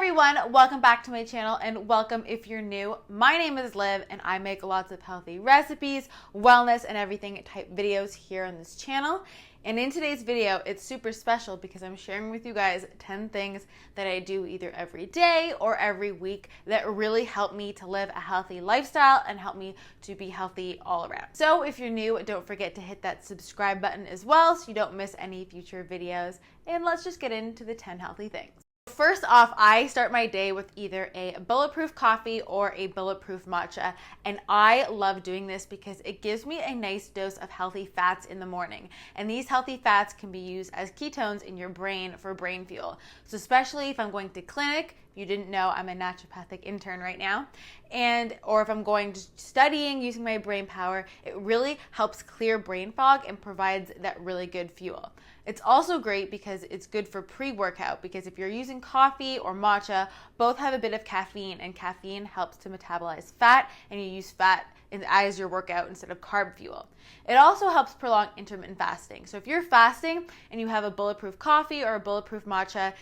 everyone, welcome back to my channel and welcome if you're new. My name is Liv and I make lots of healthy recipes, wellness, and everything type videos here on this channel. And in today's video, it's super special because I'm sharing with you guys 10 things that I do either every day or every week that really help me to live a healthy lifestyle and help me to be healthy all around. So if you're new, don't forget to hit that subscribe button as well so you don't miss any future videos. And let's just get into the 10 healthy things. First off, I start my day with either a bulletproof coffee or a bulletproof matcha, and I love doing this because it gives me a nice dose of healthy fats in the morning, and these healthy fats can be used as ketones in your brain for brain fuel. So especially if I'm going to clinic, if you didn't know, I'm a naturopathic intern right now, or if I'm going to studying using my brain power, it really helps clear brain fog and provides that really good fuel. It's also great because it's good for pre-workout, because if you're using coffee or matcha, both have a bit of caffeine, and caffeine helps to metabolize fat, and you use fat as your workout instead of carb fuel. It also helps prolong intermittent fasting. So if you're fasting and you have a bulletproof coffee or a bulletproof matcha,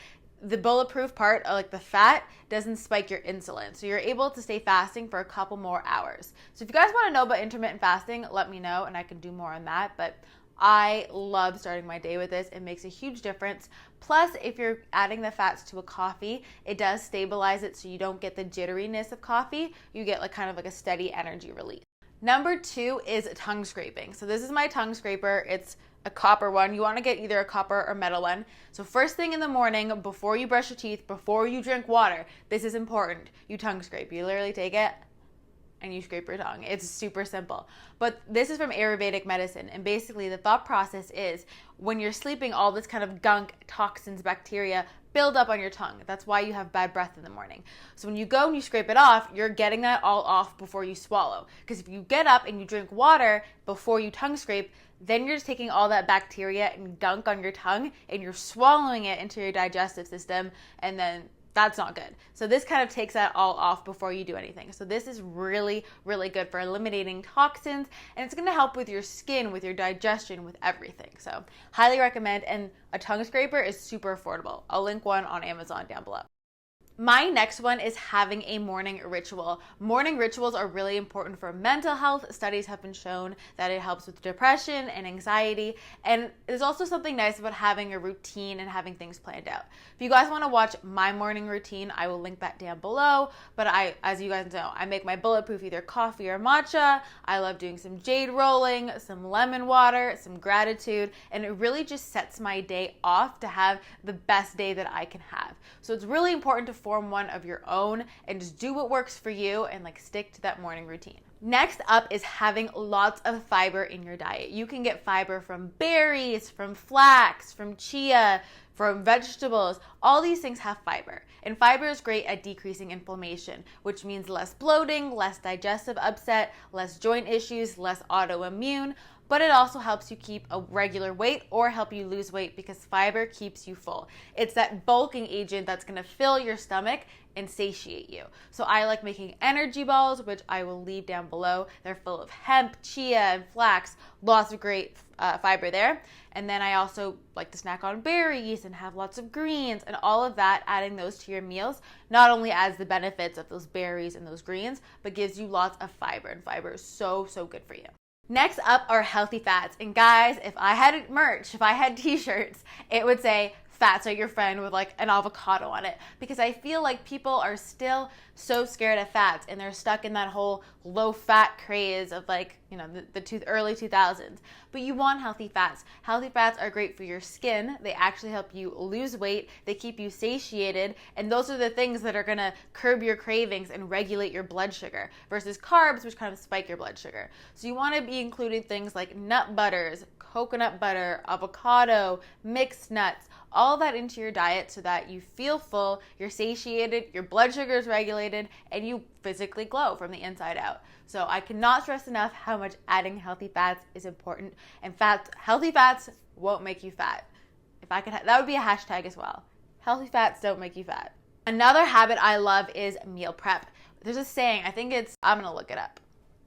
the bulletproof part, like the fat, doesn't spike your insulin. So you're able to stay fasting for a couple more hours. So if you guys want to know about intermittent fasting, let me know and I can do more on that. But I love starting my day with this. It makes a huge difference. Plus, if you're adding the fats to a coffee, it does stabilize it so you don't get the jitteriness of coffee. You get kind of a steady energy release. Number 2 is tongue scraping. So this is my tongue scraper. It's a copper one. You want to get either a copper or metal one. So first thing in the morning, before you brush your teeth, before you drink water, this is important. You tongue scrape. You literally take it and you scrape your tongue. It's super simple. But this is from Ayurvedic medicine. And basically the thought process is when you're sleeping, all this kind of gunk, toxins, bacteria build up on your tongue. That's why you have bad breath in the morning. So when you go and you scrape it off, you're getting that all off before you swallow. Because if you get up and you drink water before you tongue scrape, then you're just taking all that bacteria and gunk on your tongue and you're swallowing it into your digestive system, and then that's not good. So this kind of takes that all off before you do anything. So this is really, really good for eliminating toxins, and it's gonna help with your skin, with your digestion, with everything. So highly recommend, and a tongue scraper is super affordable. I'll link one on Amazon down below. My next one is having a morning ritual. Morning rituals are really important for mental health. Studies have been shown that it helps with depression and anxiety. And there's also something nice about having a routine and having things planned out. If you guys want to watch my morning routine, I will link that down below. But as you guys know, I make my bulletproof either coffee or matcha. I love doing some jade rolling, some lemon water, some gratitude. And it really just sets my day off to have the best day that I can have. So it's really important to form one of your own and just do what works for you and stick to that morning routine. Next up is having lots of fiber in your diet. You can get fiber from berries, from flax, from chia, from vegetables. All these things have fiber. And fiber is great at decreasing inflammation, which means less bloating, less digestive upset, less joint issues, less autoimmune. But it also helps you keep a regular weight or help you lose weight because fiber keeps you full. It's that bulking agent that's gonna fill your stomach and satiate you. So I like making energy balls, which I will leave down below. They're full of hemp, chia, and flax, lots of great fiber there. And then I also like to snack on berries and have lots of greens, and all of that, adding those to your meals, not only adds the benefits of those berries and those greens, but gives you lots of fiber, and fiber is so, so good for you. Next up are healthy fats. And guys, if I had merch, if I had t-shirts, it would say fats are your friend with an avocado on it, because I feel like people are still so scared of fats and they're stuck in that whole low fat craze of the early 2000s. But you want healthy fats. Healthy fats are great for your skin. They actually help you lose weight. They keep you satiated. And those are the things that are gonna curb your cravings and regulate your blood sugar versus carbs, which kind of spike your blood sugar. So you wanna be including things like nut butters, coconut butter, avocado, mixed nuts, all that into your diet so that you feel full, you're satiated, your blood sugar is regulated, and you physically glow from the inside out. So I cannot stress enough how much adding healthy fats is important. And healthy fats won't make you fat. If I could, that would be a hashtag as well. Healthy fats don't make you fat. Another habit I love is meal prep. There's a saying, I'm gonna look it up.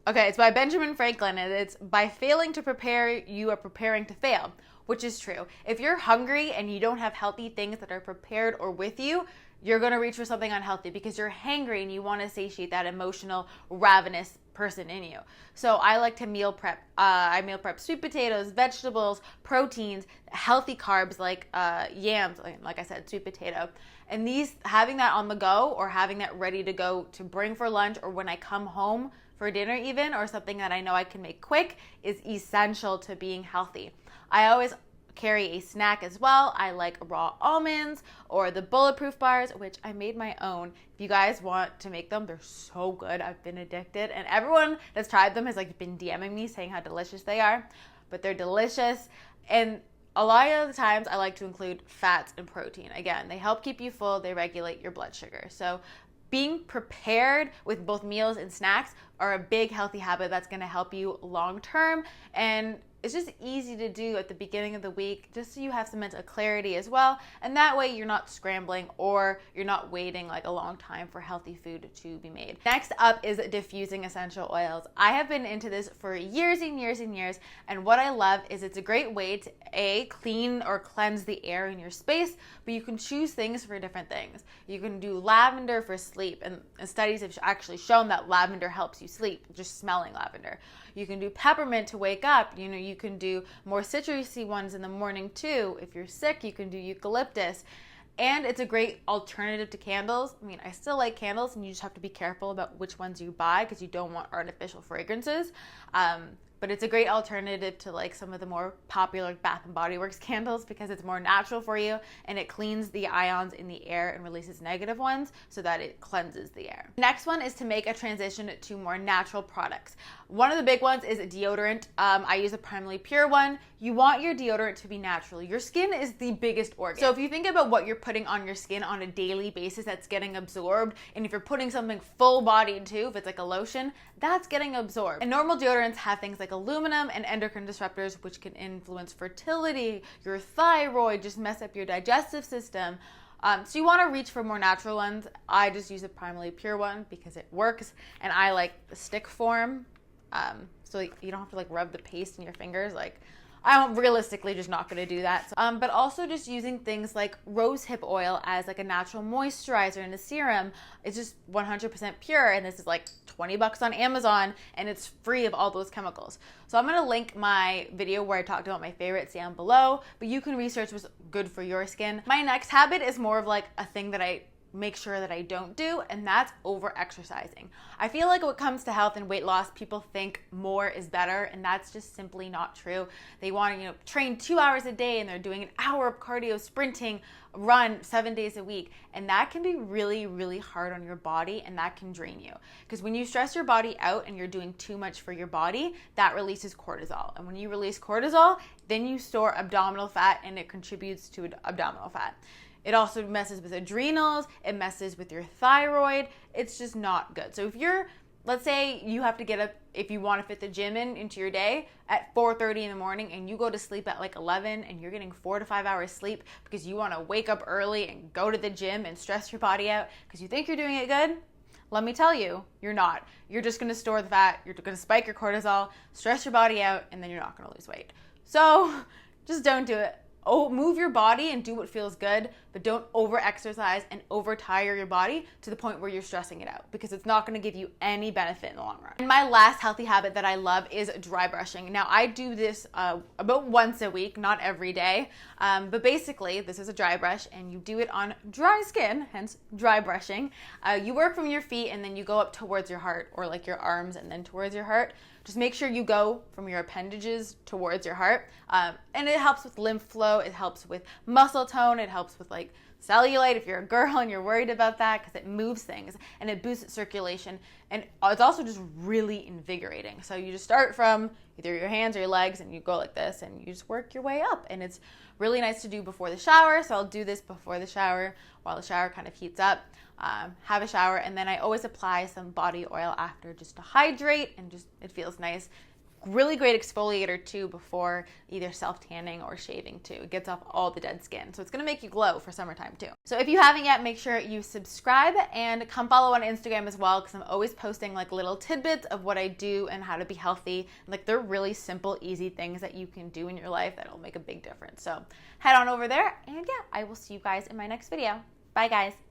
Okay, it's by Benjamin Franklin, and it's, by failing to prepare, you are preparing to fail, which is true. If you're hungry and you don't have healthy things that are prepared or with you, you're going to reach for something unhealthy because you're hangry and you want to satiate that emotional, ravenous person in you. So I like to meal prep. I meal prep sweet potatoes, vegetables, proteins, healthy carbs like yams, like I said, sweet potato. And these, having that on the go or having that ready to go to bring for lunch or when I come home for dinner even, or something that I know I can make quick, is essential to being healthy. I always carry a snack as well. I like raw almonds or the bulletproof bars, which I made my own. If you guys want to make them, they're so good. I've been addicted, and everyone that's tried them has like been DMing me saying how delicious they are, but they're delicious. And a lot of the times I like to include fats and protein. Again, they help keep you full. They regulate your blood sugar. So being prepared with both meals and snacks are a big healthy habit that's going to help you long term, and it's just easy to do at the beginning of the week, just so you have some mental clarity as well. And that way you're not scrambling or you're not waiting like a long time for healthy food to be made. Next up is diffusing essential oils. I have been into this for years and years and years. And what I love is it's a great way to clean or cleanse the air in your space, but you can choose things for different things. You can do lavender for sleep, and studies have actually shown that lavender helps you sleep, just smelling lavender. You can do peppermint to wake up. You can do more citrusy ones in the morning too. If you're sick, you can do eucalyptus. And it's a great alternative to candles. I mean, I still like candles, and you just have to be careful about which ones you buy because you don't want artificial fragrances. But it's a great alternative to like some of the more popular Bath and Body Works candles because it's more natural for you, and it cleans the ions in the air and releases negative ones so that it cleanses the air. Next one is to make a transition to more natural products. One of the big ones is deodorant. I use a Primarily Pure one. You want your deodorant to be natural. Your skin is the biggest organ. So if you think about what you're putting on your skin on a daily basis that's getting absorbed, and if you're putting something full bodied too, if it's like a lotion, that's getting absorbed. And normal deodorants have things like aluminum and endocrine disruptors, which can influence fertility, your thyroid, just mess up your digestive system. So you want to reach for more natural ones. I just use a Primarily Pure one because it works, and I like the stick form. So you don't have to like rub the paste in your fingers. Like, I'm realistically just not going to do that. But also just using things like rosehip oil as like a natural moisturizer and a serum. It's just 100% pure, and this is like $20 on Amazon, and it's free of all those chemicals. So I'm going to link my video where I talked about my favorites down below, but you can research what's good for your skin. My next habit is more of like a thing that I make sure that I don't do, and that's over exercising. I feel like when it comes to health and weight loss, people think more is better, and that's just simply not true. They want to, train 2 hours a day, and they're doing an hour of cardio, sprinting, run 7 days a week, and that can be really, really hard on your body, and that can drain you. Because when you stress your body out and you're doing too much for your body, that releases cortisol, and when you release cortisol, then you store abdominal fat, and it contributes to abdominal fat. It also messes with adrenals, it messes with your thyroid. It's just not good. So if let's say you have to get up, if you want to fit the gym into your day at 4:30 in the morning, and you go to sleep at like 11, and you're getting 4 to 5 hours sleep because you want to wake up early and go to the gym and stress your body out because you think you're doing it good, let me tell you, you're not. You're just going to store the fat, you're going to spike your cortisol, stress your body out, and then you're not going to lose weight. So just don't do it. Move your body and do what feels good, but don't over exercise and over tire your body to the point where you're stressing it out, because it's not going to give you any benefit in the long run. And my last healthy habit that I love is dry brushing. Now I do this about once a week, not every day, but basically this is a dry brush, and you do it on dry skin, hence dry brushing. You work from your feet, and then you go up towards your heart, or like your arms and then towards your heart. Just make sure you go from your appendages towards your heart. And it helps with lymph flow. It helps with muscle tone. It helps with like cellulite if you're a girl and you're worried about that, because it moves things and it boosts circulation. And it's also just really invigorating. So you just start from either your hands or your legs, and you go like this, and you just work your way up. And it's really nice to do before the shower. So I'll do this before the shower while the shower kind of heats up. Have a shower, and then I always apply some body oil after just to hydrate, and just it feels nice. Really great exfoliator too before either self-tanning or shaving too. It gets off all the dead skin, so it's going to make you glow for summertime too. So if you haven't yet, make sure you subscribe and come follow on Instagram as well, because I'm always posting like little tidbits of what I do and how to be healthy. Like, they're really simple, easy things that you can do in your life that'll make a big difference. So head on over there, and yeah, I will see you guys in my next video. Bye guys.